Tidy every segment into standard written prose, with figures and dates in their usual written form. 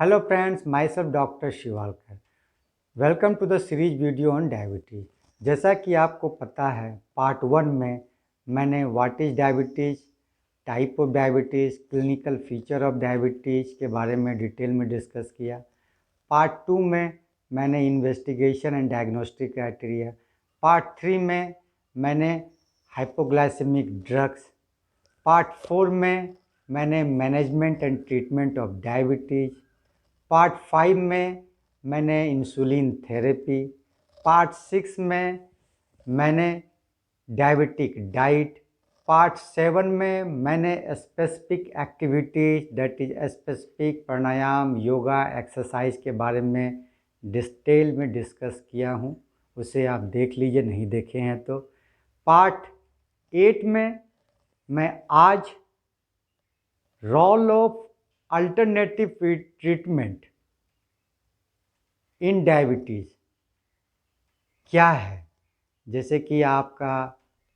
Hello friends, myself doctor Shivalkar. Welcome to the series video on diabetes. जैसा कि आपको पता है, पार्ट 1 में मैंने what is diabetes, type of diabetes, clinical feature of diabetes के बारे में डिटेल में डिस्कस किया। पार्ट 2 में मैंने investigation and diagnostic criteria, part 3 में मैंने हाइपोग्लाइसेमिक ड्रग्स, पार्ट 4 में मैंने management and treatment of diabetes, part 5 में मैंने इंसुलिन थेरेपी, पार्ट 6 में मैंने डायबिटिक डाइट, पार्ट 7 में मैंने specific activities that is specific pranayama, yoga, exercise के बारे में डिटेल में डिस्कस किया हूँ। उसे आप देख लीजिए, नहीं देखे हैं तो। पार्ट 8 में मैं आज role of alternative treatment in diabetes क्या है, जैसे कि आपका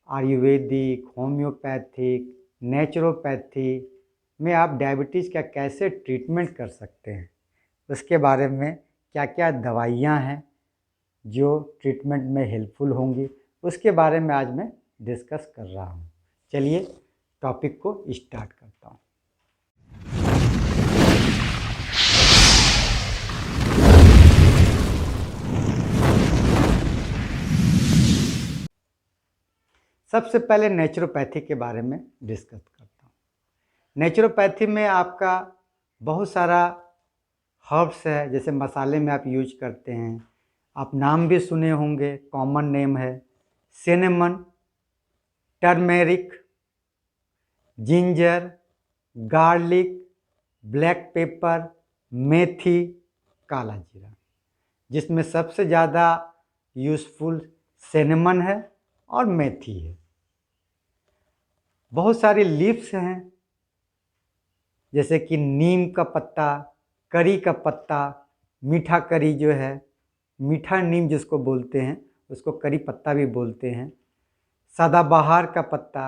आयुर्वेदिक, होम्योपैथिक, नेचुरोपैथी में आप डायबिटीज़ का कैसे ट्रीटमेंट कर सकते हैं, उसके बारे में क्या क्या दवाइयाँ हैं जो ट्रीटमेंट में हेल्पफुल होंगी, उसके बारे में आज मैं डिस्कस कर रहा हूँ। चलिए टॉपिक को स्टार्ट करता हूँ। सबसे पहले नेचुरोपैथी के बारे में डिस्कस करता हूँ। नेचुरोपैथी में आपका बहुत सारा हर्ब्स है, जैसे मसाले में आप यूज करते हैं, आप नाम भी सुने होंगे, कॉमन नेम है cinnamon, turmeric, ginger, garlic, black pepper, मेथी, काला जीरा, जिसमें सबसे ज़्यादा यूज़फुल सिनेमन है और मेथी है। बहुत सारी लीव्स हैं, जैसे कि नीम का पत्ता, करी का पत्ता, मीठा करी जो है, मीठा नीम जिसको बोलते हैं उसको करी पत्ता भी बोलते हैं, सदाबहार का पत्ता,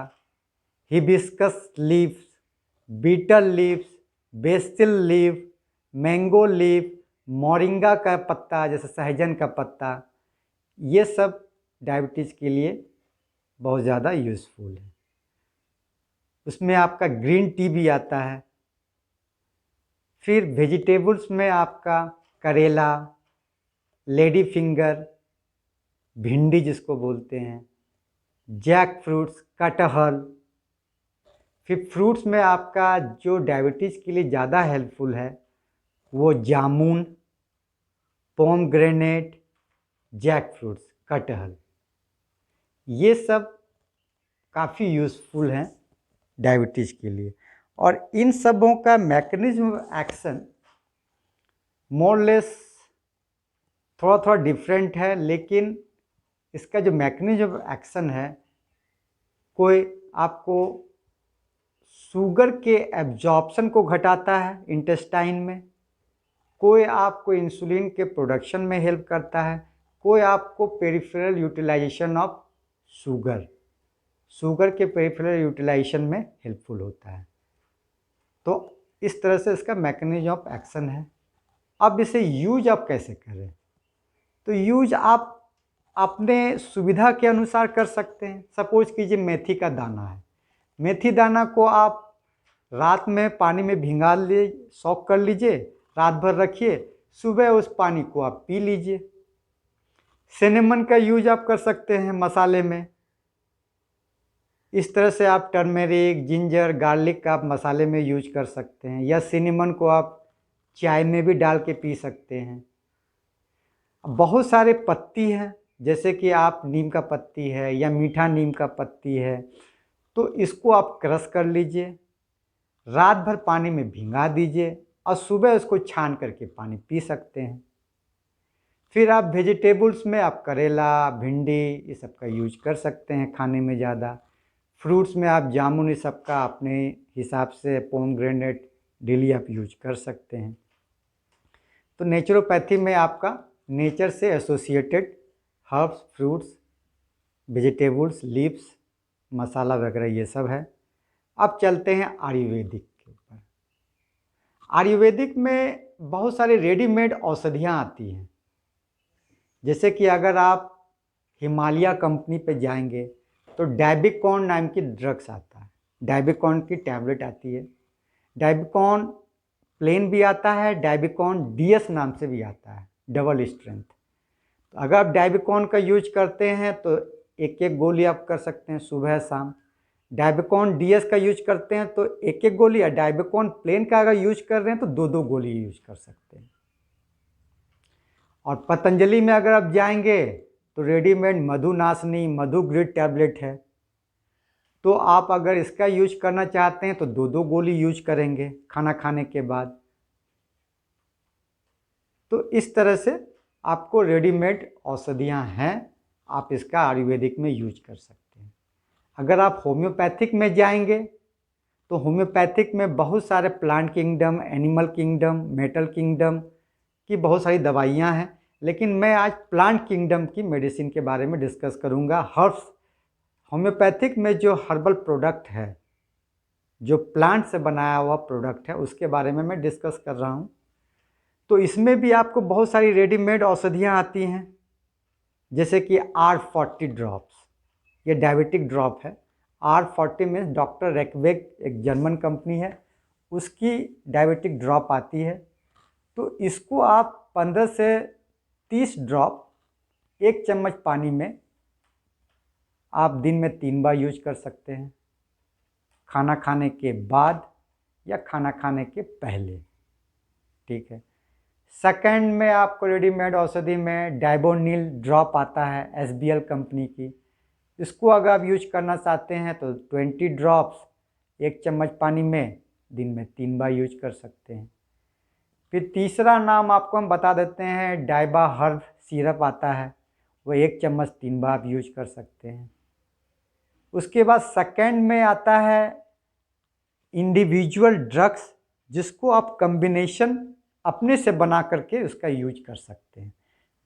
hibiscus leaves, betel leaves, basil leaf, mango leaf, moringa का पत्ता जैसे सहजन का पत्ता, ये सब डायबिटीज़ के लिए बहुत ज़्यादा यूज़फुल है। उसमें आपका ग्रीन टी भी आता है। फिर वेजिटेबल्स में आपका करेला, लेडी फिंगर, भिंडी जिसको बोलते हैं, जैक फ्रूट्स, कटहल। फिर फ्रूट्स में आपका जो डायबिटीज़ के लिए ज़्यादा हेल्पफुल है वो जामुन, पोमग्रेनेट, जैक फ्रूट्स, कटहल, ये सब काफ़ी यूज़फुल हैं डायबिटीज़ के लिए। और इन सबों का मैकेनिज्म ऑफ एक्शन मोरलेस थोड़ा थोड़ा डिफरेंट है, लेकिन इसका जो मैकेनिज्म ऑफ एक्शन है, कोई आपको शुगर के एब्जॉर्प्शन को घटाता है इंटेस्टाइन में, कोई आपको इंसुलिन के प्रोडक्शन में हेल्प करता है, कोई आपको पेरिफेरल यूटिलाइजेशन ऑफ शुगर के पेरिफेरल यूटिलाइजेशन में हेल्पफुल होता है। तो इस तरह से इसका मैकेनिज्म ऑफ एक्शन है। अब इसे यूज आप कैसे करें, तो यूज आप अपने सुविधा के अनुसार कर सकते हैं। सपोज कीजिए मेथी का दाना है, मेथी दाना को आप रात में पानी में भिंगा ले, सॉक कर लीजिए, रात भर रखिए, सुबह उस पानी को आप पी लीजिए। सिनेमन का यूज आप कर सकते हैं मसाले में, इस तरह से आप टर्मेरिक, जिंजर, गार्लिक का आप मसाले में यूज कर सकते हैं, या सिनेमन को आप चाय में भी डाल के पी सकते हैं। बहुत सारे पत्ती हैं, जैसे कि आप नीम का पत्ती है या मीठा नीम का पत्ती है, तो इसको आप क्रश कर लीजिए, रात भर पानी में भिंगा दीजिए और सुबह उसको छान करके पानी पी सकते हैं। फिर आप वेजिटेबल्स में आप करेला, भिंडी, ये सब का यूज कर सकते हैं खाने में ज़्यादा। फ्रूट्स में आप जामुन, ये सब का अपने हिसाब से, पोमग्रेनेट, डेली आप यूज कर सकते हैं। तो नेचुरोपैथी में आपका नेचर से associated herbs, fruits, vegetables, leaves, मसाला वगैरह ये सब है। अब चलते हैं आयुर्वेदिक के ऊपर। आयुर्वेदिक में बहुत सारी रेडीमेड औषधियाँ आती हैं। जैसे कि अगर आप हिमालय कंपनी पे जाएंगे तो डाइबिकॉन नाम की ड्रग्स आता है, डाइबिकॉन की टैबलेट आती है। डाइबिकॉन प्लेन भी आता है, डाइबिकॉन डीएस नाम से भी आता है, डबल स्ट्रेंथ। तो अगर आप डाइबिकॉन का यूज करते हैं तो एक एक गोली आप कर सकते हैं सुबह शाम। डाइबिकॉन डीएस का यूज करते हैं तो एक एक गोली, या डाइबिकॉन प्लेन का अगर यूज कर रहे हैं तो दो दो गोली यूज कर सकते हैं। और पतंजलि में अगर आप जाएंगे तो रेडीमेड मधुनाशनी मधुग्रिड टैबलेट है, तो आप अगर इसका यूज करना चाहते हैं तो दो दो गोली यूज करेंगे खाना खाने के बाद। तो इस तरह से आपको रेडीमेड औषधियाँ हैं, आप इसका आयुर्वेदिक में यूज कर सकते हैं। अगर आप होम्योपैथिक में जाएंगे तो होम्योपैथिक में बहुत सारे plant kingdom, animal kingdom, metal kingdom की बहुत सारी दवाइयाँ हैं, लेकिन मैं आज प्लांट किंगडम की मेडिसिन के बारे में डिस्कस करूँगा। हर्ब्स, होम्योपैथिक में जो हर्बल प्रोडक्ट है, जो प्लांट से बनाया हुआ प्रोडक्ट है, उसके बारे में मैं डिस्कस कर रहा हूँ। तो इसमें भी आपको बहुत सारी रेडीमेड औषधियाँ आती हैं, जैसे कि R40 ड्रॉप्स, ये डायबिटिक ड्रॉप है। R40 में डॉक्टर रेकबेक, एक जर्मन कंपनी है, उसकी डायबिटिक ड्रॉप आती है। तो इसको आप 15 से 30 ड्रॉप 1 चम्मच पानी में आप दिन में 3 बार यूज कर सकते हैं, खाना खाने के बाद या खाना खाने के पहले। ठीक है। सेकंड में आपको रेडीमेड औषधि में डाइबोनिल ड्रॉप आता है, SBL कंपनी की। इसको अगर आप यूज करना चाहते हैं तो 20 ड्रॉप्स 1 चम्मच पानी में दिन में 3 बार यूज कर सकते हैं। फिर तीसरा नाम आपको हम बता देते हैं, डाइबा हर्ब सिरप आता है, वो 1 चम्मच 3 बार आप यूज कर सकते हैं। उसके बाद सेकंड में आता है इंडिविजुअल ड्रग्स, जिसको आप कॉम्बिनेशन अपने से बना करके उसका यूज कर सकते हैं,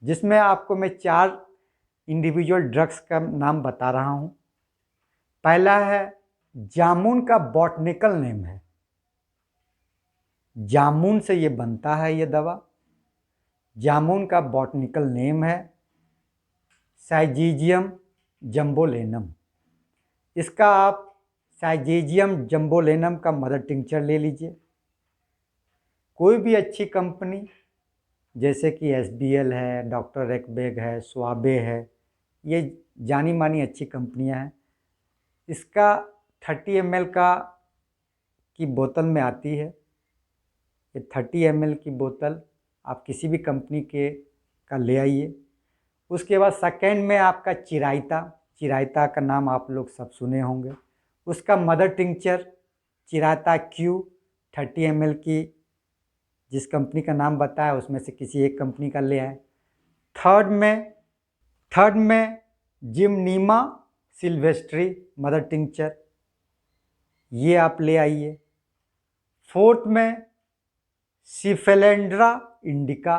जिसमें आपको मैं 4 इंडिविजुअल ड्रग्स का नाम बता रहा हूँ। पहला है जामुन का बॉटनिकल नेम है, जामुन से ये बनता है ये दवा, जामुन का बॉटनिकल नेम है साइजीजियम जम्बोलेनम। इसका आप साइजीजियम जम्बोलेनम का मदर टिंचर ले लीजिए, कोई भी अच्छी कंपनी जैसे कि SBL है, डॉक्टर रेकबेग है, स्वाबे है, ये जानी मानी अच्छी कंपनियां हैं। इसका 30 ml की बोतल में आती है, ये 30 ml की बोतल आप किसी भी कंपनी के का ले आइए। उसके बाद सेकंड में आपका चिरायता, चिरायता का नाम आप लोग सब सुने होंगे, उसका मदर टिंचर चिरायता Q 30 ml की, जिस कंपनी का नाम बताया उसमें से किसी एक कंपनी का ले आए। थर्ड में जिमनीमा सिल्वेस्ट्री मदर टिंचर, ये आप ले आइए। फोर्थ में सिफेलेंड्रा इंडिका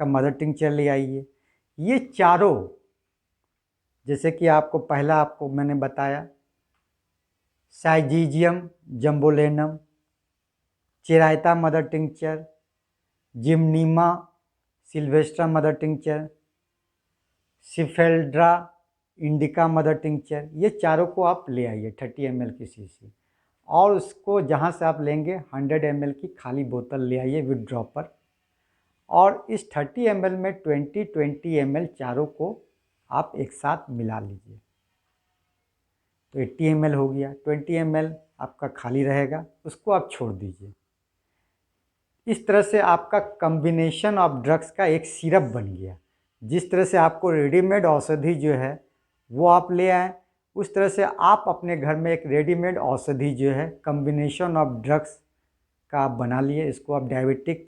का मदर टिंचर ले आइए। ये चारों, जैसे कि आपको पहला आपको मैंने बताया साइजीजियम जम्बोलेनम, चिरायता mother tincture, gymnema sylvestre mother tincture, cephalandra indica mother tincture, ये चारों को आप ले आइए 30 ml की शीशी, और उसको जहाँ से आप लेंगे 100 ml की खाली बोतल ले आइए विद ड्रॉपर, और इस 30 ml में 20 ml चारों को आप एक साथ मिला लीजिए। तो 80 ml हो गया, 20 ml आपका खाली रहेगा, उसको आप छोड़ दीजिए। इस तरह से आपका कॉम्बिनेशन ऑफ ड्रग्स का एक सिरप बन गया। जिस तरह से आपको रेडीमेड औषधि जो है वो आप ले आएँ, उस तरह से आप अपने घर में एक रेडीमेड औषधि जो है कॉम्बिनेशन ऑफ ड्रग्स का आप बना लिए। इसको आप डायबिटिक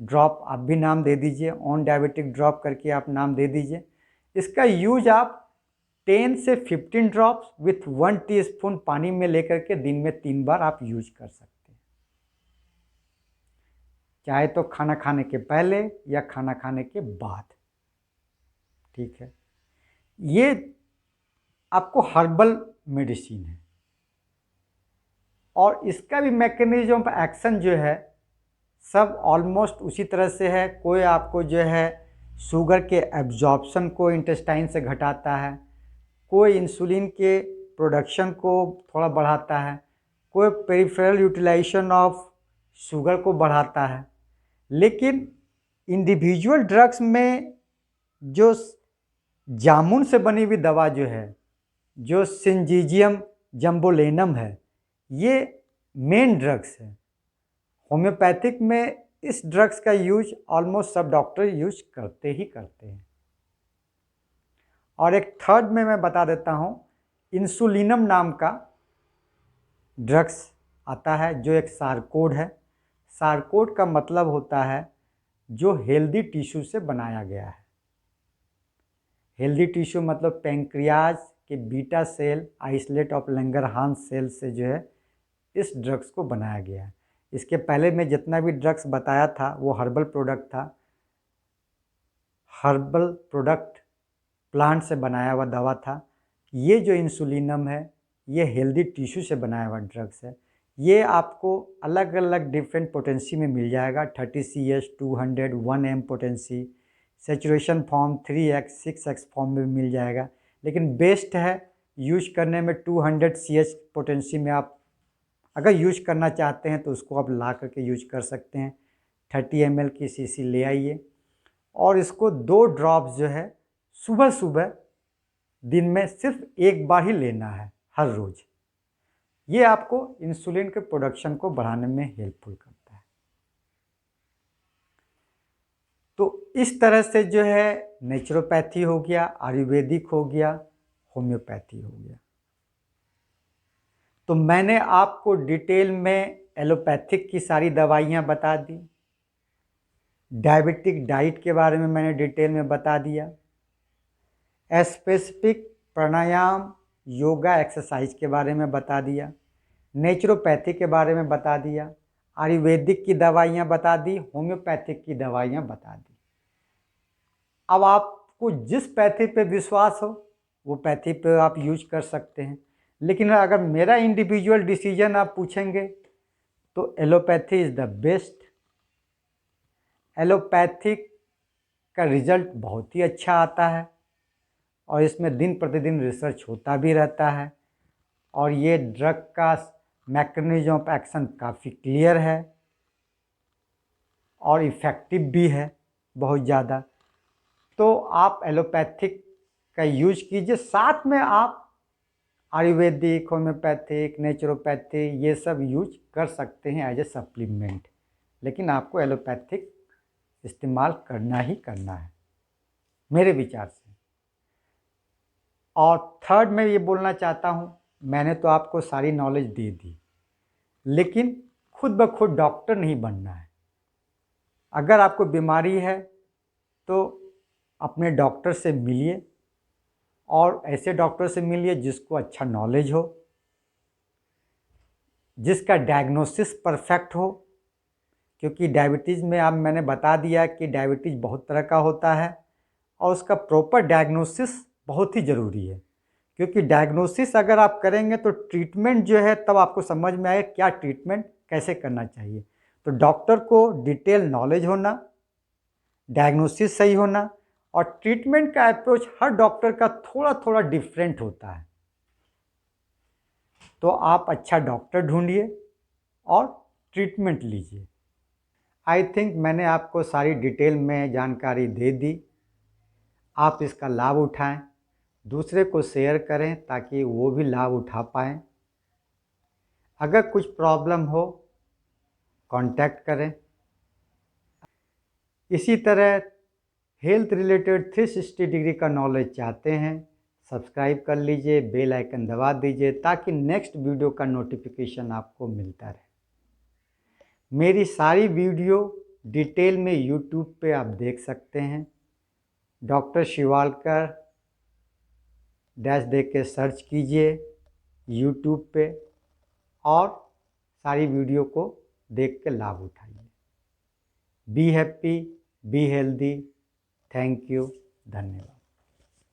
ड्रॉप आप भी नाम दे दीजिए, ऑन डायबिटिक ड्रॉप करके आप नाम दे दीजिए। इसका यूज आप 10 से 15 ड्रॉप्स विथ 1 टीस्पून पानी में लेकर के दिन में 3 बार आप यूज कर सकते हैं, चाहे तो खाना खाने के पहले या खाना खाने के बाद। ठीक है, ये आपको हर्बल मेडिसिन है, और इसका भी मैकेनिज्म ऑफ एक्शन जो है सब ऑलमोस्ट उसी तरह से है। कोई आपको जो है शुगर के एब्जॉर्प्शन को इंटेस्टाइन से घटाता है, कोई इंसुलिन के प्रोडक्शन को थोड़ा बढ़ाता है, कोई पेरिफेरल यूटिलाइजेशन ऑफ शुगर को बढ़ाता है। लेकिन इंडिविजुअल ड्रग्स में जो जामुन से बनी हुई दवा जो है, जो सिंजीजियम जम्बोलेनम है, ये मेन ड्रग्स है। होम्योपैथिक में इस ड्रग्स का यूज ऑलमोस्ट सब डॉक्टर यूज करते ही करते हैं। और एक थर्ड में मैं बता देता हूँ, इंसुलिनम नाम का ड्रग्स आता है जो एक सारकोड है। सारकोड का मतलब होता है जो हेल्दी टिश्यू से बनाया गया है। हेल्दी टिश्यू मतलब पैंक्रियाज के beta cell islet of Langerhans cell से जो है इस ड्रग्स को बनाया गया है। इसके पहले मैं जितना भी ड्रग्स बताया था वो हर्बल प्रोडक्ट था। हर्बल प्रोडक्ट प्लांट से बनाया हुआ दवा था। ये जो इंसुलिनम है ये हेल्दी टिश्यू से बनाया हुआ ड्रग्स है। ये आपको अलग अलग डिफरेंट पोटेंसी में मिल जाएगा। 30 CS 200 1M potency, saturation form 3x 6x form में मिल जाएगा। लेकिन बेस्ट है यूज करने में 200 CS पोटेंसी में। आप अगर यूज करना चाहते हैं तो उसको आप ला करके यूज कर सकते हैं। 30 ml की शीशी ले आइए और इसको 2 ड्रॉप्स जो है सुबह सुबह दिन में सिर्फ एक बार ही लेना है हर रोज़। ये आपको इंसुलिन के प्रोडक्शन को बढ़ाने में हेल्पफुल करता है। तो इस तरह से जो है नेचुरोपैथी हो गया, आयुर्वेदिक हो गया, होम्योपैथी हो गया। तो मैंने आपको डिटेल में एलोपैथिक की सारी दवाइयाँ बता दी। डायबिटिक डाइट के बारे में मैंने डिटेल में बता दिया। स्पेसिफिक प्राणायाम योगा एक्सरसाइज के बारे में बता दिया। नेचुरोपैथी के बारे में बता दिया। आयुर्वेदिक की दवाइयाँ बता दी। होम्योपैथिक की दवाइयाँ बता दी। अब आपको जिस पैथी पे विश्वास हो वो पैथी पे आप यूज कर सकते हैं। लेकिन अगर मेरा इंडिविजुअल डिसीजन आप पूछेंगे तो allopathy is the best. Allopathic का रिज़ल्ट बहुत ही अच्छा आता है और इसमें दिन प्रतिदिन रिसर्च होता भी रहता है। और ये ड्रग का मैकेनिज्म ऑफ एक्शन काफ़ी क्लियर है और इफ़ेक्टिव भी है बहुत ज़्यादा। तो आप एलोपैथिक का यूज कीजिए, साथ में आप आयुर्वेदिक, होम्योपैथिक, नेचुरोपैथी ये सब यूज कर सकते हैं एज ए सप्लीमेंट। लेकिन आपको एलोपैथिक इस्तेमाल करना ही करना है मेरे विचार से। और थर्ड मैं ये बोलना चाहता हूँ, मैंने तो आपको सारी नॉलेज दे दी, लेकिन खुद ब खुद डॉक्टर नहीं बनना है। अगर आपको बीमारी है तो अपने डॉक्टर से मिलिए और ऐसे डॉक्टर से मिलिए जिसको अच्छा नॉलेज हो, जिसका डायग्नोसिस परफेक्ट हो। क्योंकि डायबिटीज़ में अब मैंने बता दिया कि डायबिटीज़ बहुत तरह का होता है और उसका प्रॉपर डायग्नोसिस बहुत ही ज़रूरी है। क्योंकि डायग्नोसिस अगर आप करेंगे तो ट्रीटमेंट जो है तब आपको समझ में आए क्या ट्रीटमेंट कैसे करना चाहिए। तो डॉक्टर को डिटेल नॉलेज होना, डायग्नोसिस सही होना और ट्रीटमेंट का अप्रोच हर डॉक्टर का थोड़ा थोड़ा डिफरेंट होता है। तो आप अच्छा डॉक्टर ढूंढिए और ट्रीटमेंट लीजिए। आई थिंक मैंने आपको सारी डिटेल में जानकारी दे दी। आप इसका लाभ उठाएं, दूसरे को शेयर करें ताकि वो भी लाभ उठा पाएं। अगर कुछ प्रॉब्लम हो कांटेक्ट करें। इसी तरह हेल्थ रिलेटेड 360 डिग्री का नॉलेज चाहते हैं, सब्सक्राइब कर लीजिए, बेल आइकन दबा दीजिए ताकि नेक्स्ट वीडियो का नोटिफिकेशन आपको मिलता रहे। मेरी सारी वीडियो डिटेल में यूट्यूब पे आप देख सकते हैं। डॉक्टर शिवालकर डैश दे के सर्च कीजिए यूट्यूब पे और सारी वीडियो को देख के लाभ उठाइए। Be happy, be healthy. Thank you, धन्यवाद।